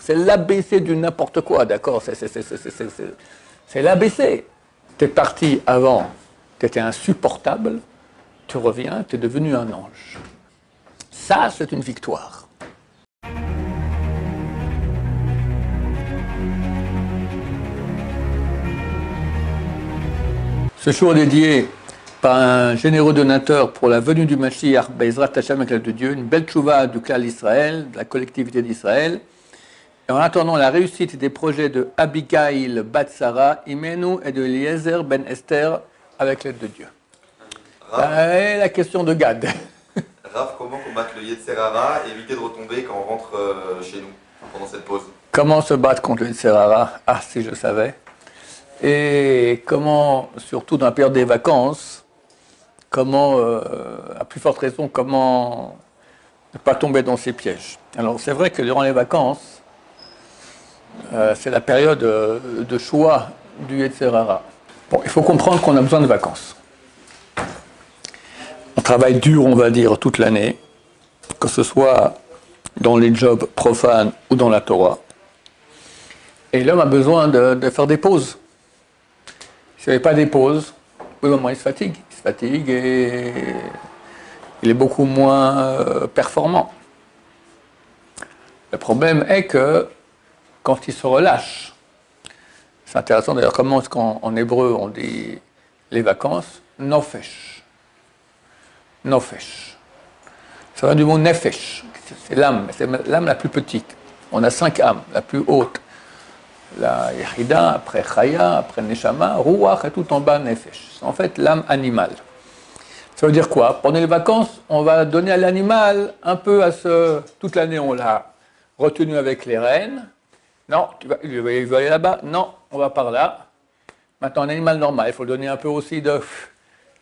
C'est l'ABC du n'importe quoi, d'accord? C'est l'ABC. Tu es parti avant, tu étais insupportable, tu reviens, tu es devenu un ange. Ça, c'est une victoire. Ce jour dédié par un généreux donateur pour la venue du Mashiach, Bezrat Hashem, avec l'aide de Dieu, une belle tchouva du clan d'Israël, de la collectivité d'Israël. Et en attendant la réussite des projets de Abigail Bat Sarah, Imenu et de Eliezer Ben Esther, avec l'aide de Dieu. Et la question de Gad. Rav, comment combattre le Yetzer Hara et éviter de retomber quand on rentre chez nous pendant cette pause? Comment se battre contre le Yetzer Hara? Ah, si je savais. Et comment, surtout dans la période des vacances, comment, à plus forte raison, comment ne pas tomber dans ces pièges. Alors c'est vrai que durant les vacances, c'est la période de choix du Yetzer Hara. Bon, il faut comprendre qu'on a besoin de vacances. On travaille dur, on va dire, toute l'année, que ce soit dans les jobs profanes ou dans la Torah. Et l'homme a besoin de faire des pauses. S'il n'y avait pas des pauses, au moment il se fatigue. Il se fatigue et il est beaucoup moins performant. Le problème est que quand il se relâche, c'est intéressant d'ailleurs comment est-ce qu'en hébreu on dit les vacances, nofesh. Nofesh. Ça vient du mot nefesh, c'est l'âme, c'est l'âme la plus petite. On a 5 âmes, la plus haute. La Yechida, après Chaya, après Neshama, Ruach et tout en bas Nefesh. C'est en fait l'âme animale. Ça veut dire quoi? Pendant les vacances, on va donner à l'animal un peu à ce... Toute l'année, on l'a retenu avec les rênes. Non, il veut aller là-bas. Non, on va par là. Maintenant, un animal normal, il faut donner un peu aussi de...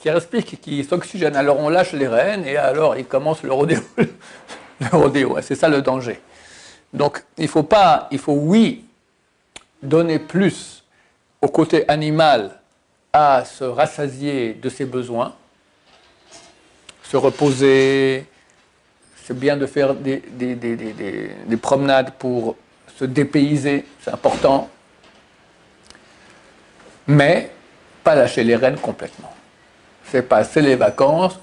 qui respire, qui s'oxygène. Alors on lâche les rênes et alors il commence le rodéo. Le rodéo, c'est ça le danger. Donc il faut oui, donner plus au côté animal à se rassasier de ses besoins, se reposer, c'est bien de faire des promenades pour se dépayser, c'est important, mais pas lâcher les rênes complètement. C'est passer les vacances,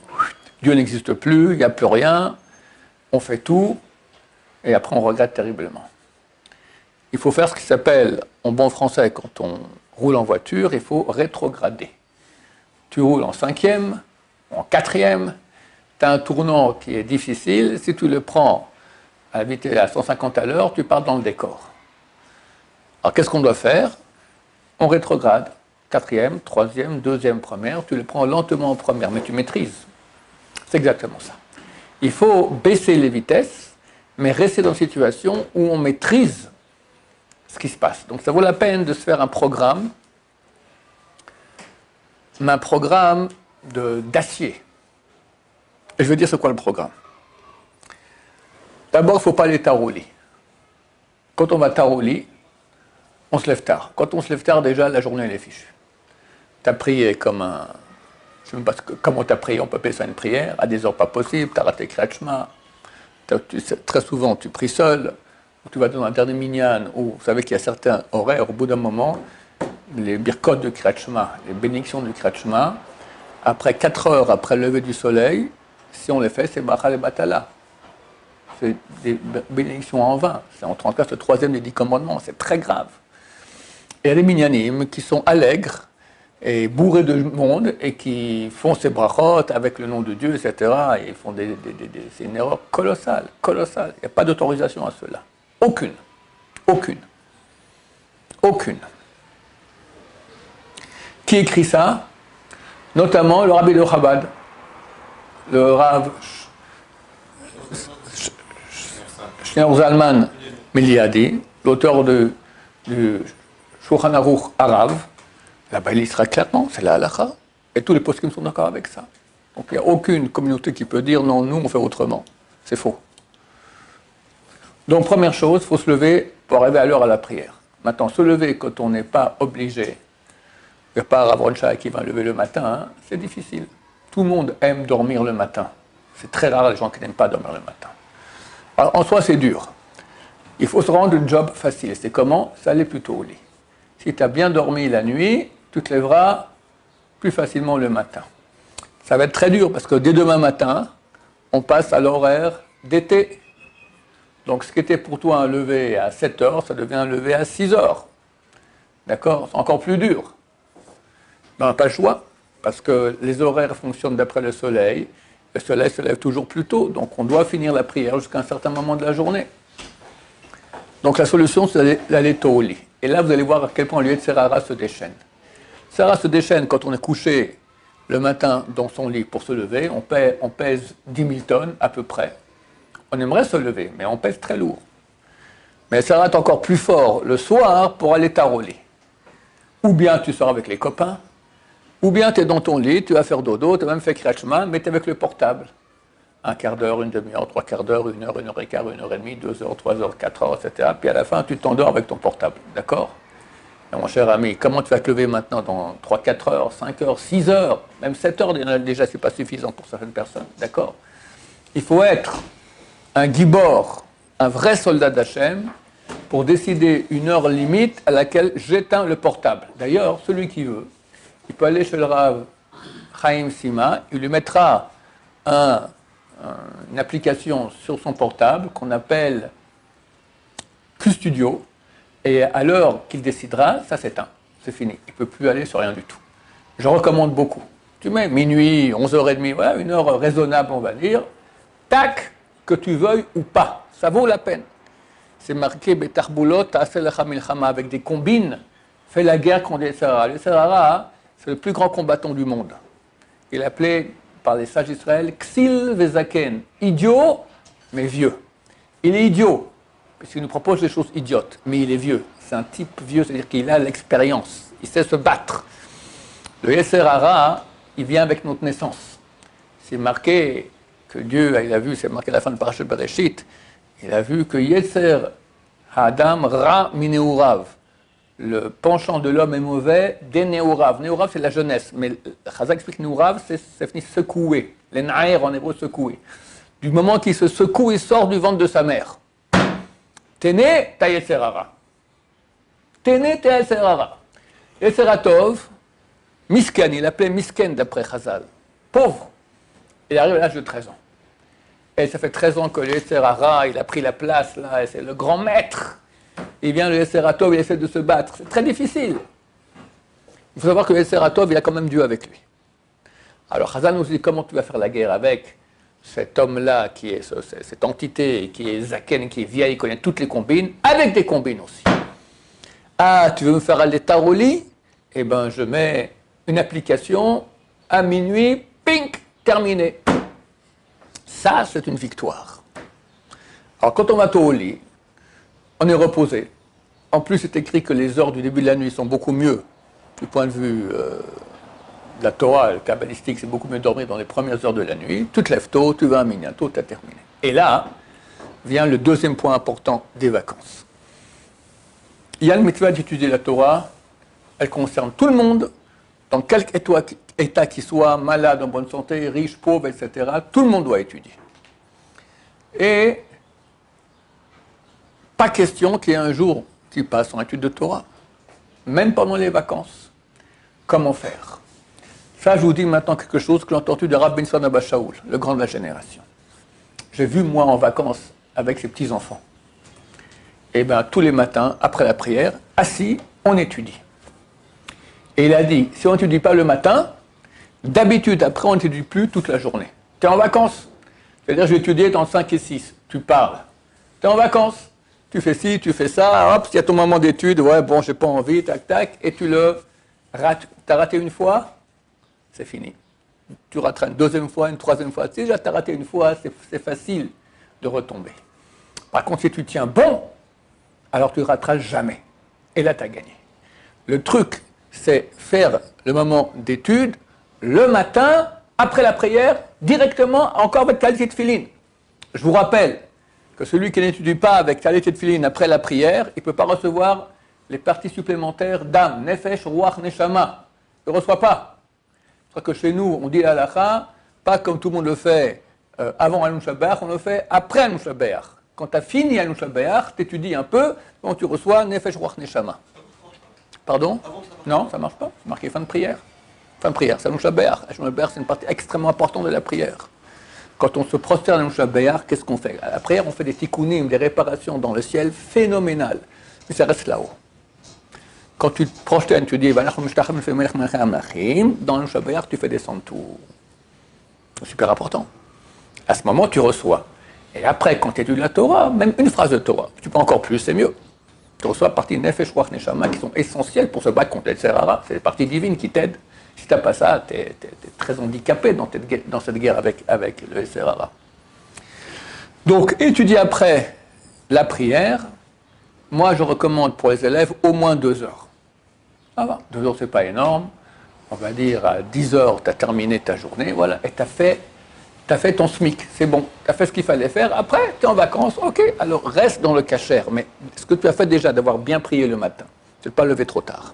Dieu n'existe plus, il n'y a plus rien, on fait tout, et après on regrette terriblement. Il faut faire ce qui s'appelle, en bon français, quand on roule en voiture, il faut rétrograder. Tu roules en 5e, en 4e, tu as un tournant qui est difficile, si tu le prends à la vitesse à 150 à l'heure, tu pars dans le décor. Alors qu'est-ce qu'on doit faire? On rétrograde. 4e, 3e, 2e, première, tu le prends lentement en première, mais tu maîtrises. C'est exactement ça. Il faut baisser les vitesses, mais rester dans une situation où on maîtrise ce qui se passe. Donc ça vaut la peine de se faire un programme, mais un programme d'acier. Et je veux dire c'est quoi le programme? D'abord, il ne faut pas aller tard au lit. Quand on va tard au lit, on se lève tard. Quand on se lève tard, déjà, la journée elle est fichue. Tu as prié comme un... Je ne sais même pas comment tu as prié, on peut appeler ça une prière, à des heures pas possibles, tu as raté Kriyat Shema. Très souvent, tu pries seul. Tu vas dans un dernier minyan où vous savez qu'il y a certains horaires, au bout d'un moment, les birkot de Kriyat Shema, les bénédictions du Kriyat Shema, après 4 heures après le lever du soleil, si on les fait, c'est Bracha le Batala. C'est des bénédictions en vain. C'est en tout cas le 3e des 10 commandements, c'est très grave. Et il y a des minyanim qui sont allègres et bourrés de monde et qui font ces brachot avec le nom de Dieu, etc. Et ils font c'est une erreur colossale, colossale. Il n'y a pas d'autorisation à cela. Aucune. Aucune. Aucune. Qui écrit ça? Notamment le rabbi de Chabad, le Rav Shneur Zalman Miliadi, l'auteur du Shulchan Aruch Arav. Là-bas, il y sera clairement, c'est la halakha, et tous les poskim sont d'accord avec ça. Donc il n'y a aucune communauté qui peut dire non, nous on fait autrement. C'est faux. Donc première chose, il faut se lever pour arriver à l'heure à la prière. Maintenant, se lever quand on n'est pas obligé, il n'y a pas Rav Roncha qui va lever le matin, hein, c'est difficile. Tout le monde aime dormir le matin. C'est très rare les gens qui n'aiment pas dormir le matin. Alors, en soi, c'est dur. Il faut se rendre un job facile. C'est comment? C'est aller plutôt au lit. Si tu as bien dormi la nuit, tu te lèveras plus facilement le matin. Ça va être très dur parce que dès demain matin, on passe à l'horaire d'été. Donc ce qui était pour toi un lever à 7 heures, ça devient un lever à 6 heures. D'accord? C'est encore plus dur. Mais on n'a pas le choix parce que les horaires fonctionnent d'après le soleil. Le soleil se lève toujours plus tôt, donc on doit finir la prière jusqu'à un certain moment de la journée. Donc la solution, c'est d'aller tôt au lit. Et là, vous allez voir à quel point le Yetzer Hara se déchaîne. Sarah se déchaîne quand on est couché le matin dans son lit pour se lever. On pèse 10 000 tonnes à peu près. On aimerait se lever, mais on pèse très lourd. Mais Sarah est encore plus fort le soir pour aller tard au lit. Ou bien tu sors avec les copains, ou bien tu es dans ton lit, tu vas faire dodo, tu as même fait Kriyat Shema, mais tu es avec le portable. Un quart d'heure, une demi-heure, trois quarts d'heure, une heure et quart, une heure et demie, 2 heures, 3 heures, 4 heures, etc. Puis à la fin, tu t'endors avec ton portable. D'accord? Et mon cher ami, comment tu vas te lever maintenant dans 3, 4 heures, 5 heures, 6 heures, même 7 heures, déjà, ce n'est pas suffisant pour certaines personnes. D'accord? Il faut être un gibor, un vrai soldat d'Hachem, pour décider une heure limite à laquelle j'éteins le portable. D'ailleurs, celui qui veut, il peut aller chez le Rav Chaim Sima, il lui mettra une application sur son portable qu'on appelle QStudio, et à l'heure qu'il décidera, ça s'éteint, c'est fini. Il ne peut plus aller sur rien du tout. Je recommande beaucoup. Tu mets minuit, 11h30, voilà, une heure raisonnable, on va dire, tac, que tu veuilles ou pas, ça vaut la peine. C'est marqué Betarbulot, Ta'aselecha Milchama, avec des combines, fait la guerre contre les Yetzer Hara. Le Yetzer Hara, c'est le plus grand combattant du monde. Il est appelé par les sages d'Israël Ksil Vezaken, idiot, mais vieux. Il est idiot, parce qu'il nous propose des choses idiotes, mais il est vieux. C'est un type vieux, c'est-à-dire qu'il a l'expérience, il sait se battre. Le Yetzer Hara, il vient avec notre naissance. C'est marqué que Dieu, il a vu, c'est marqué à la fin de Parashat Bereshit, il a vu que Yetzer Adam Ra Mineurav, le penchant de l'homme est mauvais, des Neurav. Neurav, c'est la jeunesse, mais Chazal explique Neurav, c'est fini secouer. Les Naïr en hébreu, secouer. Du moment qu'il se secoue, il sort du ventre de sa mère. T'es né, t'as Yetzer Hara. T'es né, t'as Yetzer Hara. Yetzer Hatov, Misken, il l'appelait Misken d'après Chazal. Pauvre. Il arrive à l'âge de 13 ans. Et ça fait 13 ans que le Yetzer Hara, il a pris la place, là, et c'est le grand maître. Il vient le Yetzer Hatov, il essaie de se battre. C'est très difficile. Il faut savoir que le Yetzer Hatov, il a quand même Dieu avec lui. Alors Chazal nous dit comment tu vas faire la guerre avec cet homme-là, qui est cette entité, qui est Zaken, qui est vieille, qui connaît toutes les combines, avec des combines aussi. Ah, tu veux me faire aller tard au lit? Eh bien, je mets une application, à minuit, pink, terminé. Ça, c'est une victoire. Alors, quand on va tôt au lit, on est reposé. En plus, c'est écrit que les heures du début de la nuit sont beaucoup mieux, du point de vue de la Torah, le kabbalistique, c'est beaucoup mieux dormir dans les premières heures de la nuit. Tu te lèves tôt, tu vas à minyan tôt, tu as terminé. Et là, vient le deuxième point important des vacances. Il y a le mitzvah d'étudier la Torah, elle concerne tout le monde, dans quelque état qu'il soit, malade, en bonne santé, riche, pauvre, etc. Tout le monde doit étudier. Et pas question qu'il y ait un jour qui passe en étude de Torah, même pendant les vacances. Comment faire? Ça, je vous dis maintenant quelque chose que j'ai entendu de Rabbi Benson Abba Shaul, le grand de la génération. J'ai vu, moi, en vacances, avec ses petits-enfants. Et bien, tous les matins, après la prière, assis, on étudie. Et il a dit, si on n'étudie pas le matin, d'habitude, après, on n'étudie plus toute la journée. Tu es en vacances? C'est-à-dire, je vais étudier dans 5 et 6. Tu parles. Tu es en vacances? Tu fais ci, tu fais ça, hop, il y a ton moment d'étude, ouais, bon, j'ai pas envie, tac, tac, et tu le rates. Tu as raté une fois, c'est fini. Tu rateras une deuxième fois, une troisième fois. Si déjà tu as raté une fois, c'est facile de retomber. Par contre, si tu tiens bon, alors tu ne rateras jamais. Et là, tu as gagné. Le truc, c'est faire le moment d'étude le matin, après la prière, directement, encore avec qualité de filine. Je vous rappelle que celui qui n'étudie pas avec qualité de filine après la prière, il ne peut pas recevoir les parties supplémentaires d'âme, nefesh, ruach, neshama. Il ne reçoit pas. C'est que chez nous, on dit la halakha, pas comme tout le monde le fait avant Hanouch Shabbat, on le fait après Hanouch Shabbat. Quand tu as fini Anu Shabbat, tu étudies un peu, donc tu reçois Nefesh Ruach Neshama. Pardon? Non, ça ne marche pas. C'est marqué fin de prière. Fin de prière, c'est Anu Shabbat. Anu Shabbat, c'est une partie extrêmement importante de la prière. Quand on se prosterne à Anu Shabbat, qu'est-ce qu'on fait? À la prière, on fait des tikkunim, des réparations dans le ciel phénoménales. Mais ça reste là-haut. Quand tu te prosternes, tu dis, dans Anu Shabbat, tu fais descendre tout. C'est super important. À ce moment, tu reçois. Et après, quand tu étudies la Torah, même une phrase de Torah, tu peux encore plus, c'est mieux. Tu reçois partie Nefesh Ruach Neshama qui sont essentielles pour se battre contre les Serara. C'est les parties divines qui t'aident. Si tu n'as pas ça, tu es très handicapé dans cette guerre avec le Serara. Donc, étudier après la prière, moi je recommande pour les élèves au moins 2 heures. Ça va, 2 heures, c'est pas énorme. On va dire à 10 heures, tu as terminé ta journée, voilà, et tu as fait ton SMIC, c'est bon, tu as fait ce qu'il fallait faire. Après, tu es en vacances, ok, alors reste dans le kasher. Mais ce que tu as fait déjà, d'avoir bien prié le matin, c'est de ne pas lever trop tard,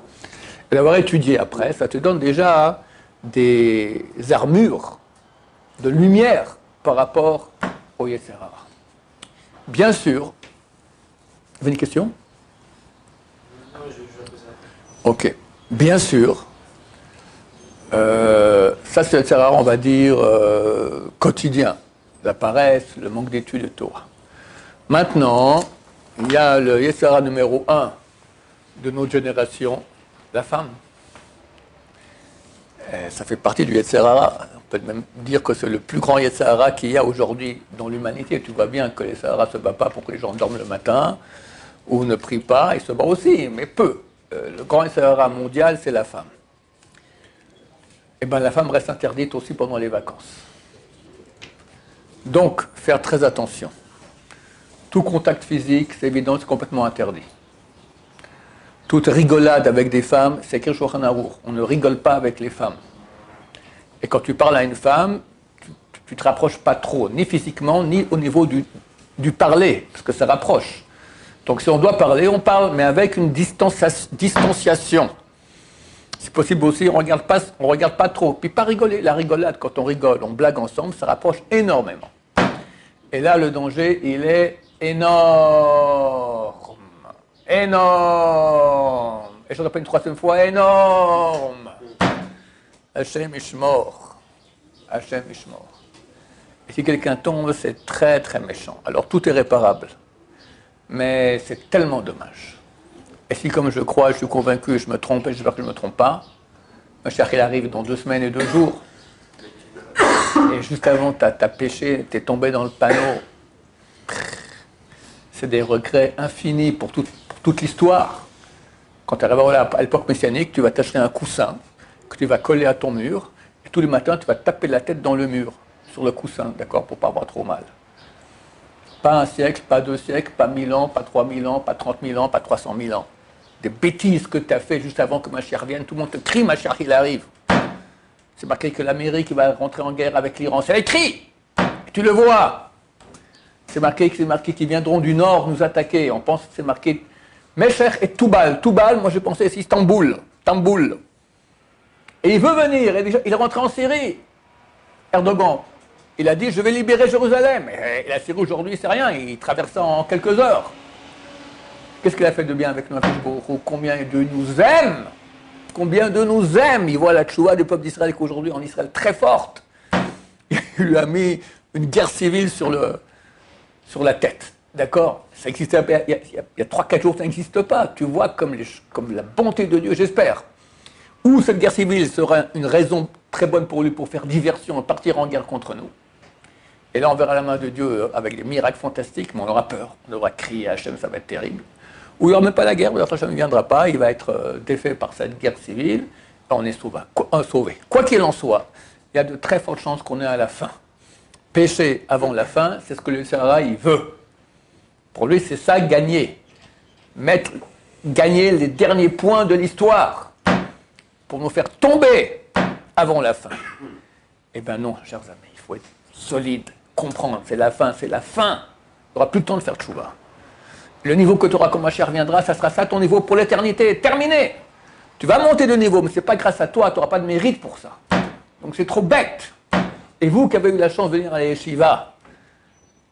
et d'avoir étudié après, ça te donne déjà des armures de lumière par rapport au Yetzer Hara. Bien sûr, vous avez une question? Non, je vais poser après. Ok, bien sûr. Ça, c'est le Yetzer Hara, on va dire, quotidien. La paresse, le manque d'études de Torah. Maintenant, il y a le Yetzer Hara numéro 1 de notre génération, la femme. Et ça fait partie du Yetzer Hara. On peut même dire que c'est le plus grand Yetzer Hara qu'il y a aujourd'hui dans l'humanité. Tu vois bien que le Yetzer Hara ne se bat pas pour que les gens dorment le matin ou ne prient pas. Il se bat aussi, mais peu. Le grand Yetzer Hara mondial, c'est la femme. Eh bien, la femme reste interdite aussi pendant les vacances. Donc, faire très attention. Tout contact physique, c'est évident, c'est complètement interdit. Toute rigolade avec des femmes, c'est écrit Shulchan Aruch. On ne rigole pas avec les femmes. Et quand tu parles à une femme, tu ne te rapproches pas trop, ni physiquement, ni au niveau du parler, parce que ça rapproche. Donc, si on doit parler, on parle, mais avec une distanciation. C'est possible aussi, on ne regarde pas trop. Puis pas rigoler. La rigolade, quand on rigole, on blague ensemble, ça rapproche énormément. Et là, le danger, il est énorme. Énorme. Et je répète une 3e fois, énorme. Hachem Ishmor. Hachem Ishmor. Et si quelqu'un tombe, c'est très très méchant. Alors tout est réparable. Mais c'est tellement dommage. Et si, comme je crois, je suis convaincu, je me trompe, et j'espère que je ne me trompe pas, ma chère, il arrive dans 2 semaines et 2 jours, et juste avant, tu as péché, tu es tombé dans le panneau, c'est des regrets infinis pour toute l'histoire. Quand tu arrives à l'époque messianique, tu vas t'acheter un coussin que tu vas coller à ton mur, et tous les matins, tu vas taper la tête dans le mur, sur le coussin, d'accord, pour ne pas avoir trop mal. Pas 1 siècle, pas 2 siècles, pas 1000 ans, pas 3000 ans, pas 30 000 ans, pas 300 000 ans. Des bêtises que tu as fait juste avant que Mashiach revienne. Tout le monde te crie, Mashiach, il arrive. C'est marqué que l'Amérique va rentrer en guerre avec l'Iran. C'est écrit. Et tu le vois. C'est marqué qu'ils viendront du nord nous attaquer. On pense que c'est marqué Meshech et Toubal. Toubal, moi je pensais c'est Istanbul. Tamboul. Et il veut venir. Il est rentré en Syrie. Erdogan. Il a dit, je vais libérer Jérusalem. Et la Syrie aujourd'hui, c'est rien. Il traverse ça en quelques heures. Qu'est-ce qu'il a fait de bien avec nous? Combien de nous aime? Combien de nous aime? Il voit la tchouva du peuple d'Israël qu'aujourd'hui en Israël très forte. Il lui a mis une guerre civile sur la tête. D'accord? Ça existait il y a 3-4 jours, ça n'existe pas. Tu vois comme la bonté de Dieu, j'espère. Ou cette guerre civile sera une raison très bonne pour lui pour faire diversion, partir en guerre contre nous. Et là, on verra la main de Dieu avec des miracles fantastiques, mais on aura peur. On devra crier à Hachem, ça va être terrible. Ou il n'y aura même pas la guerre, Hachem ne viendra pas, il va être défait par cette guerre civile, et on est sauvé. Quoi qu'il en soit, il y a de très fortes chances qu'on est à la fin. Pécher avant la fin, c'est ce que le Yetzer Hara, il veut. Pour lui, c'est ça, gagner. Gagner les derniers points de l'histoire, pour nous faire tomber avant la fin. Eh bien non, chers amis, il faut être solide, comprendre, c'est la fin, c'est la fin. Il n'y aura plus le temps de faire tchouva. Le niveau que tu auras quand Mashiach viendra, ça sera ça ton niveau pour l'éternité, terminé. Tu vas monter de niveau, mais ce n'est pas grâce à toi, tu n'auras pas de mérite pour ça. Donc c'est trop bête. Et vous qui avez eu la chance de venir à la yeshiva,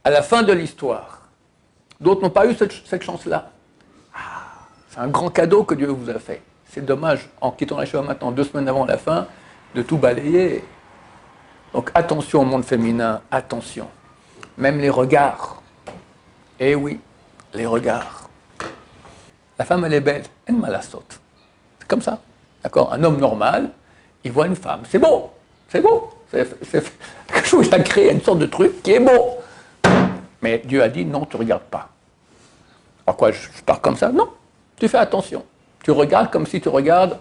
à la fin de l'histoire, D'autres n'ont pas eu cette chance-là. Ah, c'est un grand cadeau que Dieu vous a fait. C'est dommage, en quittant la Yeshiva maintenant, 2 semaines avant la fin, de tout balayer. Donc attention au monde féminin, attention. Même les regards. Eh oui, les regards. La femme, elle est belle, elle m'a la saute. C'est comme ça. D'accord? Un homme normal, il voit une femme. C'est beau, c'est beau. C'est quelque chose qui a créé une sorte de truc qui est beau. Mais Dieu a dit non, tu ne regardes pas. Alors quoi, je pars comme ça? Non, tu fais attention. Tu regardes comme si tu regardes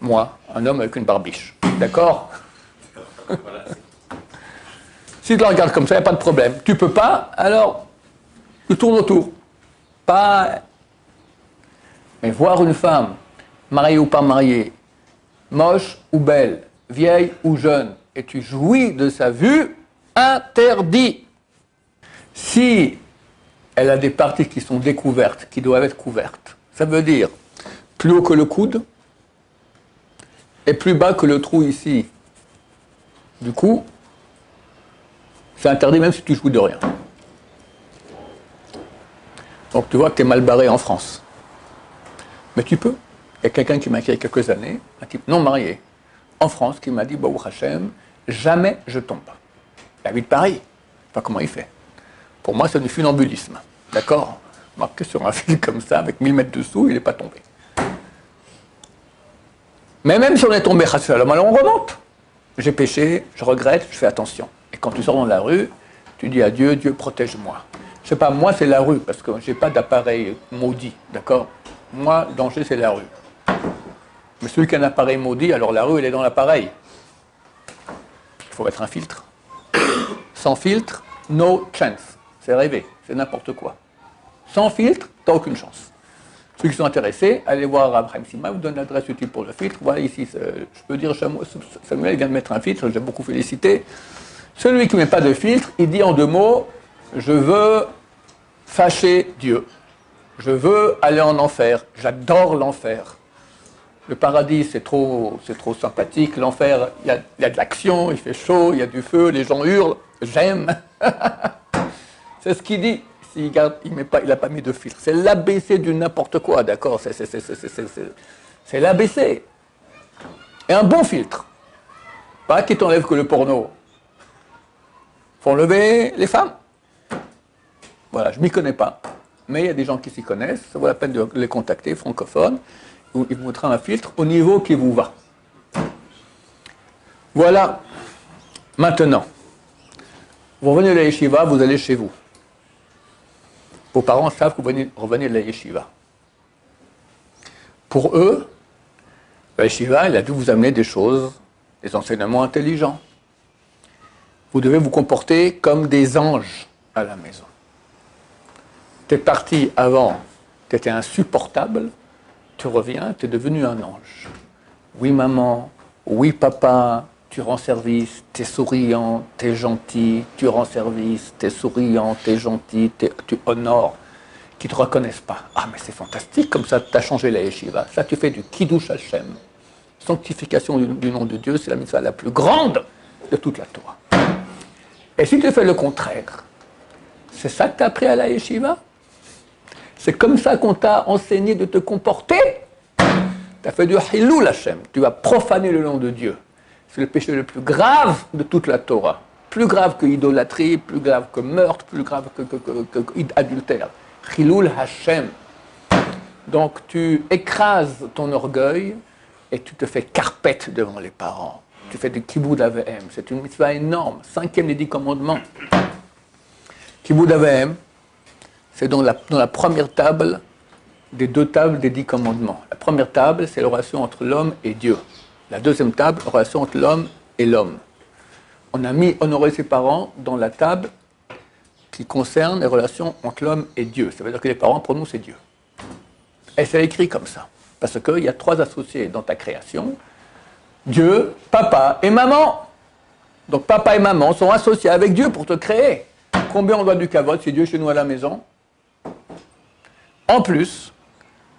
moi, un homme avec une barbiche. D'accord? Si tu la regardes comme ça, il n'y a pas de problème. Tu peux pas, alors tu tournes autour. Pas. Mais voir une femme, mariée ou pas mariée, moche ou belle, vieille ou jeune, et tu jouis de sa vue, interdit. Si elle a des parties qui sont découvertes, qui doivent être couvertes, ça veut dire plus haut que le coude et plus bas que le trou ici. Du coup, c'est interdit même si tu jouis de rien. Donc tu vois que tu es mal barré en France. Mais tu peux. Il y a quelqu'un qui m'a écrit il y a quelques années, un type non marié, en France, qui m'a dit, Baruch Hashem, jamais je tombe. Il habite Paris. Je ne sais pas comment il fait. Pour moi, c'est du funambulisme. D'accord? Marqué sur un fil comme ça, avec 1000 mètres dessous, il n'est pas tombé. Mais même si on est tombé, alors on remonte. J'ai péché, je regrette, je fais attention. Et quand tu sors dans la rue, tu dis à Dieu, Dieu protège-moi. Je sais pas, moi c'est la rue, parce que je n'ai pas d'appareil maudit, d'accord? Moi, le danger c'est la rue. Mais celui qui a un appareil maudit, alors la rue elle est dans l'appareil. Il faut mettre un filtre. Sans filtre, no chance. C'est rêvé, c'est n'importe quoi. Sans filtre, tu n'as aucune chance. Ceux qui sont intéressés, allez voir Abraham Sima, vous donne l'adresse utile pour le filtre. Voilà ici, je peux dire, Samuel vient de mettre un filtre, j'ai beaucoup félicité. Celui qui ne met pas de filtre, il dit en 2 mots, je veux fâcher Dieu. Je veux aller en enfer. J'adore l'enfer. Le paradis, c'est trop sympathique. L'enfer, il y a de l'action, il fait chaud, il y a du feu, les gens hurlent. J'aime. C'est ce qu'il dit. S'il garde, il n'a pas mis de filtre. C'est l'ABC du n'importe quoi, d'accord? C'est l'ABC. Et un bon filtre. Pas qui t'enlève que le porno. Faut enlever les femmes. Voilà, je ne m'y connais pas. Mais il y a des gens qui s'y connaissent. Ça vaut la peine de les contacter, francophones. Ils vous mettront un filtre au niveau qui vous va. Voilà. Maintenant, vous revenez de la yeshiva, vous allez chez vous. Vos parents savent que vous revenez de la yeshiva. Pour eux, la yeshiva, elle a dû vous amener des choses, des enseignements intelligents. Vous devez vous comporter comme des anges à la maison. Tu es parti avant, tu étais insupportable, tu reviens, tu es devenu un ange. Oui maman, oui papa, tu rends service, tu es souriant, tu es gentil, tu rends service, tu es souriant, tu es gentil, tu honores, qui ne te reconnaissent pas. Ah mais c'est fantastique, comme ça tu as changé la yeshiva. Ça tu fais du Kiddush Hashem. Sanctification du nom de Dieu, c'est la mitzvah la plus grande de toute la Torah. Et si tu fais le contraire, c'est ça que tu as appris à la yeshiva? C'est comme ça qu'on t'a enseigné de te comporter? Tu as fait du Hilul Hashem, tu as profané le nom de Dieu. C'est le péché le plus grave de toute la Torah. Plus grave que idolâtrie, plus grave que meurtre, plus grave que adultère. Hilul Hashem. Donc tu écrases ton orgueil et tu te fais carpette devant les parents. Tu fais du Kibboud Avehem. C'est une mitzvah énorme. 5e des 10 commandements. Kibboud Avehem, c'est dans la première table des 2 tables des 10 commandements. La première table, c'est la relation entre l'homme et Dieu. La deuxième table, la relation entre l'homme et l'homme. On a mis honorer ses parents dans la table qui concerne les relations entre l'homme et Dieu. Ça veut dire que les parents, pour nous, c'est Dieu. Et c'est écrit comme ça. Parce qu'il y a 3 associés dans ta création. Dieu, papa et maman. Donc papa et maman sont associés avec Dieu pour te créer. Combien on doit du kavod si Dieu est chez nous à la maison? En plus,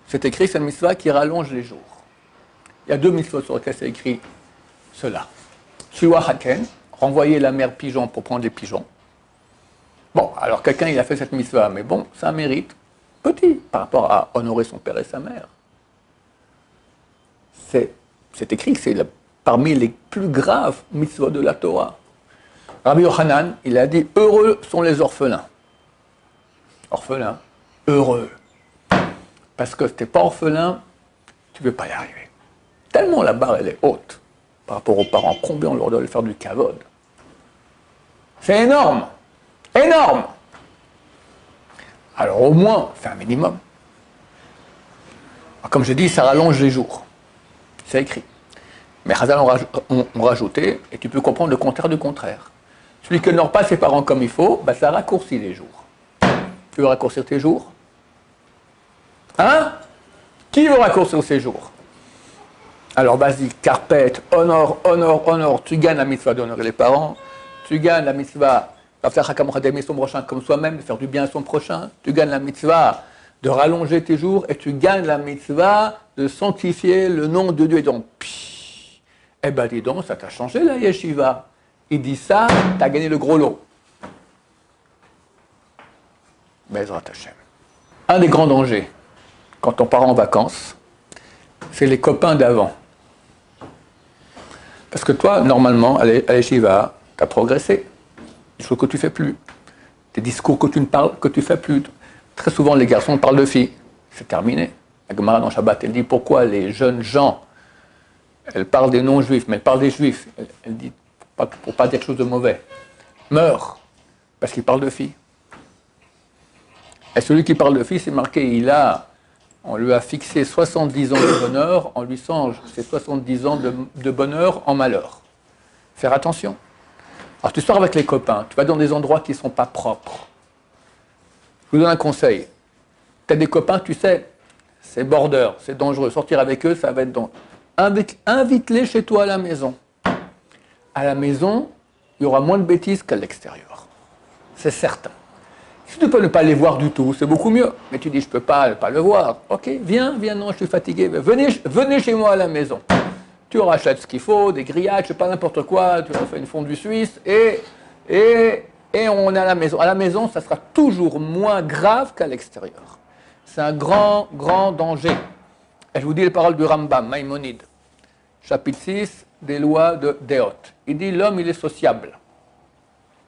c'est écrit, c'est une mitzvah qui rallonge les jours. Il y a 2 mitzvahs sur lesquelles c'est écrit cela. Shiwa Haken, renvoyer la mère pigeon pour prendre les pigeons. Bon, alors quelqu'un, il a fait cette mitzvah, mais bon, c'est un mérite petit par rapport à honorer son père et sa mère. C'est écrit que c'est parmi les plus graves mitzvahs de la Torah. Rabbi Yochanan, il a dit, heureux sont les orphelins. Orphelins, heureux. Parce que si tu n'es pas orphelin, tu ne peux pas y arriver. Tellement la barre, elle est haute par rapport aux parents. Combien on leur doit faire du kavod? C'est énorme. Énorme. Alors au moins, fais un minimum. Alors, comme je dis, ça rallonge les jours. C'est écrit. Mais Chazal ont rajouté, et tu peux comprendre le contraire du contraire. Celui qui n'honore pas ses parents comme il faut, bah, ça raccourcit les jours. Tu veux raccourcir tes jours? Hein? Qui veut raccourcir ses jours? Alors vas-y, carpette, honore, honore, honore. Tu gagnes la mitzvah d'honorer les parents. Tu gagnes la mitzvah d'aimer son prochain comme soi-même, de faire du bien à son prochain. Tu gagnes la mitzvah de rallonger tes jours. Et tu gagnes la mitzvah de sanctifier le nom de Dieu. Et donc, eh ben dis donc, ça t'a changé la yeshiva. Il dit ça, t'as gagné le gros lot. Bezrat Hashem. Un des grands dangers, quand on part en vacances, c'est les copains d'avant. Parce que toi, normalement, à l'Yeshiva, tu as progressé. Des choses que tu ne fais plus. Des discours que tu ne fais plus. Très souvent, les garçons parlent de filles. C'est terminé. La Gemara dans Shabbat, elle dit pourquoi les jeunes gens, elles parlent des non-juifs, mais elles parlent des juifs. Elle dit, pour ne pas dire quelque chose de mauvais, meurent, parce qu'ils parlent de filles. Et celui qui parle de filles, c'est marqué, on lui a fixé 70 ans de bonheur, on lui change ces 70 ans de bonheur en malheur. Faire attention. Alors tu sors avec les copains, tu vas dans des endroits qui ne sont pas propres. Je vous donne un conseil. Tu as des copains, tu sais, c'est border, c'est dangereux. Sortir avec eux, ça va être dangereux. Invite-les chez toi à la maison. À la maison, il y aura moins de bêtises qu'à l'extérieur. C'est certain. Si tu peux ne pas les voir du tout, c'est beaucoup mieux. Mais tu dis, je ne peux pas le voir. Ok, viens, non, je suis fatigué. Venez chez moi à la maison. Tu rachètes ce qu'il faut, des grillades, je ne sais pas, n'importe quoi. Tu refais une fondue suisse et on est à la maison. À la maison, ça sera toujours moins grave qu'à l'extérieur. C'est un grand, grand danger. Et je vous dis les paroles du Rambam, Maïmonide, chapitre 6 des lois de Deot. Il dit, l'homme, il est sociable.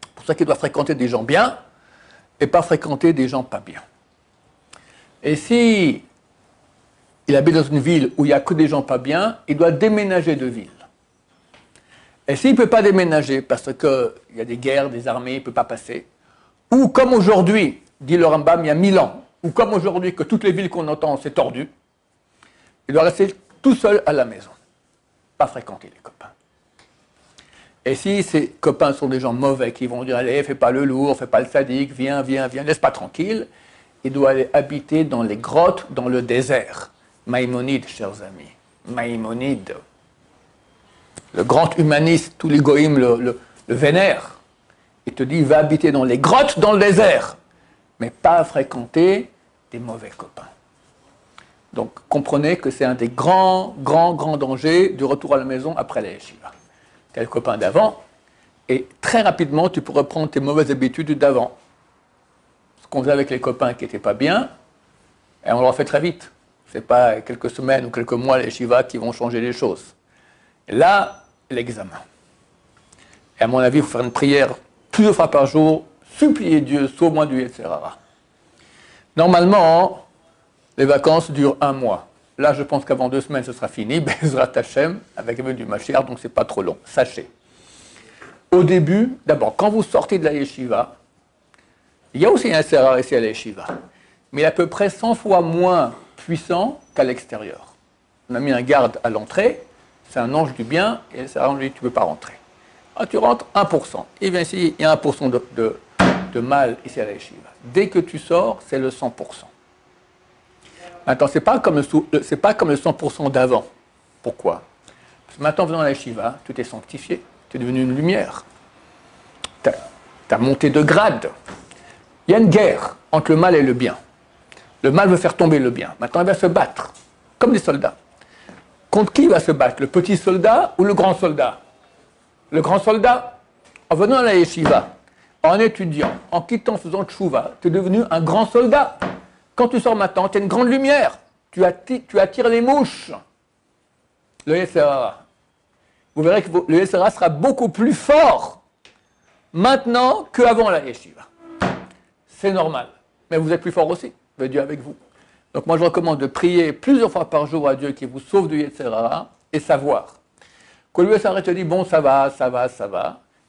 C'est pour ça qu'il doit fréquenter des gens bien, et pas fréquenter des gens pas bien. Et si il habite dans une ville où il n'y a que des gens pas bien, il doit déménager de ville. Et s'il ne peut pas déménager parce qu'il y a des guerres, des armées, il ne peut pas passer, ou comme aujourd'hui, dit le Rambam, il y a 1000 ans, ou comme aujourd'hui que toutes les villes qu'on entend, c'est tordu, il doit rester tout seul à la maison, pas fréquenter les copains. Et si ces copains sont des gens mauvais qui vont dire, allez, fais pas le lourd, fais pas le sadique, viens, laisse pas tranquille, il doit aller habiter dans les grottes, dans le désert. Maïmonide, chers amis, Maïmonide, le grand humaniste, tous les goïms le vénèrent. Il te dit, va habiter dans les grottes, dans le désert, mais pas fréquenter des mauvais copains. Donc comprenez que c'est un des grands, grands, grands dangers du retour à la maison après la yeshiva. Tu as le copain d'avant, et très rapidement, tu pourrais prendre tes mauvaises habitudes d'avant. Ce qu'on faisait avec les copains qui n'étaient pas bien, et on le refait très vite. Ce n'est pas quelques semaines ou quelques mois les yeshivas qui vont changer les choses. Et là, l'examen. Et à mon avis, il faut faire une prière plusieurs fois par jour, supplier Dieu, sauve-moi du etc. Normalement, les vacances durent 1 mois. Là, je pense qu'avant 2 semaines, ce sera fini. Bezrat Hashem, avec le du Mashiach, donc c'est pas trop long. Sachez. Au début, d'abord, quand vous sortez de la yeshiva, il y a aussi un Serar ici à la yeshiva, mais il est à peu près 100 fois moins puissant qu'à l'extérieur. On a mis un garde à l'entrée, c'est un ange du bien, et le Serar lui dit, tu ne peux pas rentrer. Ah, tu rentres 1%. Et bien ici, il y a 1% de mal ici à la yeshiva. Dès que tu sors, c'est le 100%. Maintenant, ce n'est pas comme le 100% d'avant. Pourquoi? Parce que maintenant, venant à la yeshiva, tu t'es sanctifié, tu es devenu une lumière. Tu as monté de grade. Il y a une guerre entre le mal et le bien. Le mal veut faire tomber le bien. Maintenant, il va se battre, comme des soldats. Contre qui il va se battre? Le petit soldat ou le grand soldat? Le grand soldat, en venant à la yeshiva, en étudiant, en quittant, en faisant tchouva, tu es devenu un grand soldat. Quand tu sors maintenant, tu as une grande lumière. Tu attires les mouches. Le Yetzirah. Vous verrez que le Yetzirah sera beaucoup plus fort maintenant qu'avant la yeshiva. C'est normal. Mais vous êtes plus fort aussi. Dieu avec vous. Donc moi je recommande de prier plusieurs fois par jour à Dieu qui vous sauve du Yetzirah et savoir que le Yetzirah te dit bon ça va,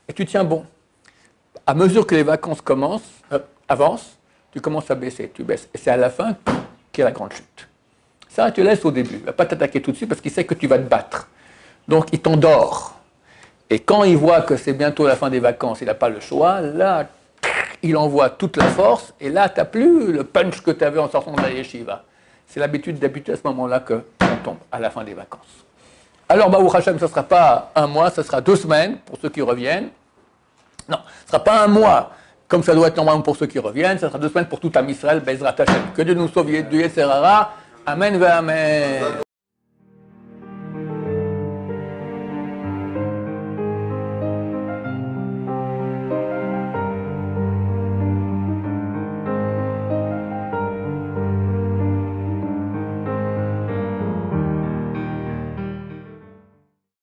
et tu tiens bon. À mesure que les vacances avancent, tu commences à baisser, tu baisses. Et c'est à la fin qu'il y a la grande chute. Ça, tu laisses au début. Il ne va pas t'attaquer tout de suite parce qu'il sait que tu vas te battre. Donc, il t'endort. Et quand il voit que c'est bientôt la fin des vacances, il n'a pas le choix, là, il envoie toute la force. Et là, tu n'as plus le punch que tu avais en sortant de la yeshiva. C'est l'habitude d'habitude à ce moment-là qu'on tombe, à la fin des vacances. Alors, Baruch Hashem, ce ne sera pas un mois, ce sera 2 semaines pour ceux qui reviennent. Non, ce ne sera pas un mois, comme ça doit être normalement pour ceux qui reviennent, ce sera 2 semaines pour tout Am Israël, Bezrat Hashem. Que Dieu nous sauve du Yetzirah. Amen ve Amen.